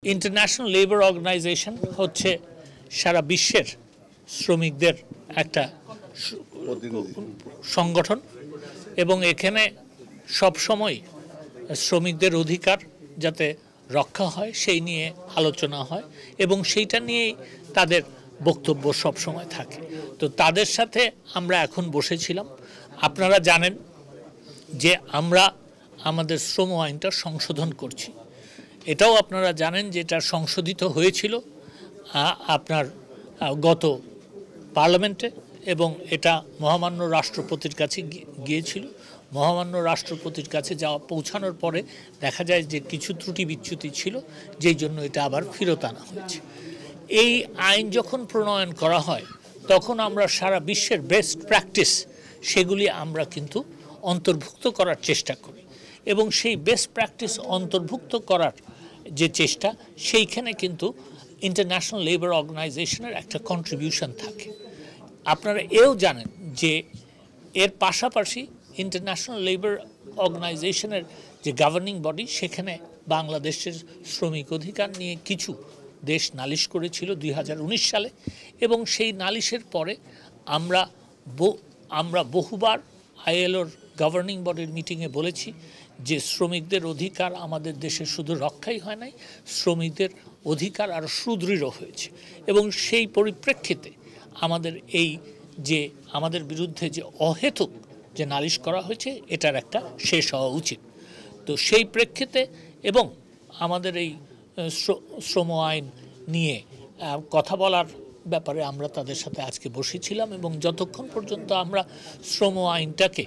International labour organisation হচ্ছে সারা বিশ্বের শ্রমিকদের একটা সংগঠন এবং এখানে সব সময় শ্রমিকদের অধিকার যাতে রক্ষা হয় সেই নিয়ে আলোচনা হয় এবং সেইটা নিয়েই তাদের বক্তব্য সব সময় থাকে। তো তাদের সাথে আমরা এখন বসেছিলাম। আপনারা জানেন যে আমরা আমাদের শ্রম আইনটা সংশোধন করছি। এটাও আপনারা জানেন যে এটা সংশোধিত হয়েছিল আপনার গত পার্লামেন্টে এবং এটা মহামান্য রাষ্ট্রপতির কাছে গিয়েছিল। মহামান্য রাষ্ট্রপতির কাছে যাওয়া পৌঁছানোর পরে দেখা যায় যে কিছু ত্রুটি বিচ্যুতি ছিল, যেই জন্য এটা আবার ফেরত আনা হয়েছে। এই আইন যখন প্রণয়ন করা হয় তখন আমরা সারা বিশ্বের বেস্ট প্র্যাকটিস সেগুলি আমরা কিন্তু অন্তর্ভুক্ত করার চেষ্টা করি এবং সেই বেস্ট প্র্যাকটিস অন্তর্ভুক্ত করার যে চেষ্টা সেইখানে কিন্তু ইন্টারন্যাশনাল লেবার অর্গানাইজেশনের একটা কন্ট্রিবিউশন থাকে। আপনারা এও জানেন যে এর পাশাপাশি ইন্টারন্যাশনাল লেবার অর্গানাইজেশনের যে গভর্নিং বডি সেখানে বাংলাদেশের শ্রমিক অধিকার নিয়ে কিছু দেশ নালিশ করেছিল 2019 সালে এবং সেই নালিশের পরে আমরা বহুবার আইএলওর গভর্নিং বডির মিটিংয়ে বলেছি যে শ্রমিকদের অধিকার আমাদের দেশে শুধু রক্ষাই হয় নাই, শ্রমিকদের অধিকার আরও সুদৃঢ় হয়েছে এবং সেই পরিপ্রেক্ষিতে আমাদের এই যে আমাদের বিরুদ্ধে যে অহেতুক যে নালিশ করা হয়েছে এটার একটা শেষ হওয়া উচিত। তো সেই প্রেক্ষিতে এবং আমাদের এই শ্রম আইন নিয়ে কথা বলার ব্যাপারে আমরা তাদের সাথে আজকে বসেছিলাম এবং যতক্ষণ পর্যন্ত আমরা শ্রম আইনটাকে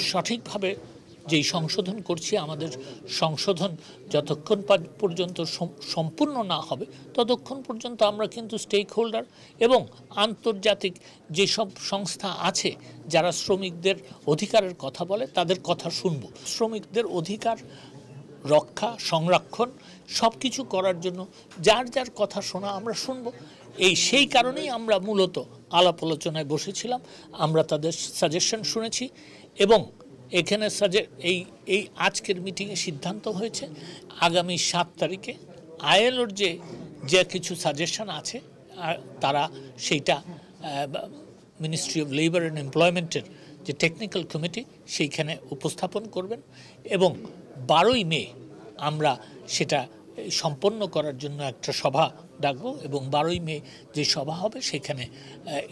সঠিকভাবে যেই সংশোধন করছি, আমাদের সংশোধন যতক্ষণ পর্যন্ত সম্পূর্ণ না হবে ততক্ষণ পর্যন্ত আমরা কিন্তু স্টেক হোল্ডার এবং আন্তর্জাতিক যেসব সংস্থা আছে যারা শ্রমিকদের অধিকারের কথা বলে তাদের কথা শুনব। শ্রমিকদের অধিকার রক্ষা সংরক্ষণ সব কিছু করার জন্য যার যার কথা শোনা আমরা শুনব। সেই কারণেই আমরা মূলত আলাপ আলোচনায় বসেছিলাম। আমরা তাদের সাজেশন শুনেছি এবং এখানে এই আজকের মিটিংয়ে সিদ্ধান্ত হয়েছে আগামী 7 তারিখে আইএলওর যে কিছু সাজেশন আছে তারা সেইটা মিনিস্ট্রি অফ লেবার অ্যান্ড এমপ্লয়মেন্টের যে টেকনিক্যাল কমিটি সেইখানে উপস্থাপন করবেন এবং 12ই মে আমরা সেটা সম্পন্ন করার জন্য একটা সভা ডাকবো এবং 12ই মে যে সভা হবে সেখানে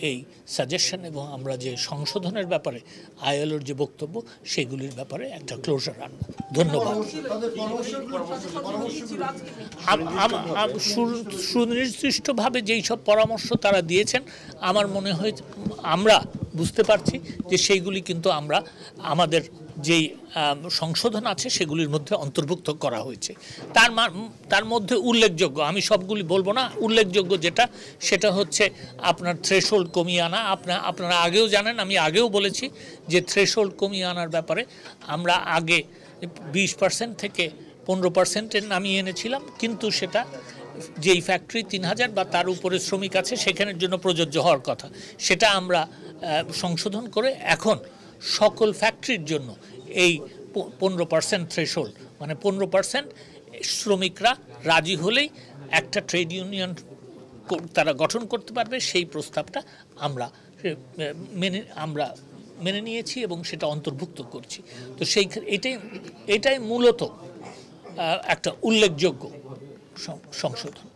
এই সাজেশন এবং আমরা যে সংশোধনের ব্যাপারে আইএলওর যে বক্তব্য সেগুলির ব্যাপারে একটা ক্লোজার আনবো। ধন্যবাদ। সুনির্দিষ্টভাবে যেই সব পরামর্শ তারা দিয়েছেন আমার মনে হয় আমরা বুঝতে পারছি যে সেইগুলি কিন্তু আমরা আমাদের যেই সংশোধন আছে সেগুলির মধ্যে অন্তর্ভুক্ত করা হয়েছে। তার মধ্যে উল্লেখযোগ্য, আমি সবগুলি বলবো না, উল্লেখযোগ্য যেটা সেটা হচ্ছে আপনার থ্রেশহোল্ড কমিয়ে আনা। আপনারা আগেও জানেন, আমি আগেও বলেছি যে থ্রেশহোল্ড কমিয়ে আনার ব্যাপারে আমরা আগে 20% থেকে 15% নামিয়ে এনেছিলাম, কিন্তু সেটা যেই ফ্যাক্টরি 3000 বা তার উপরে শ্রমিক আছে সেখানের জন্য প্রযোজ্য হওয়ার কথা, সেটা আমরা সংশোধন করে এখন সকল ফ্যাক্টরির জন্য এই 15% থ্রেশহোল্ড মানে 15% শ্রমিকরা রাজি হলেই একটা ট্রেড ইউনিয়ন তারা গঠন করতে পারবে। সেই প্রস্তাবটা আমরা মেনে নিয়েছি এবং সেটা অন্তর্ভুক্ত করছি। তো এটাই মূলত একটা উল্লেখযোগ্য সংশোধন।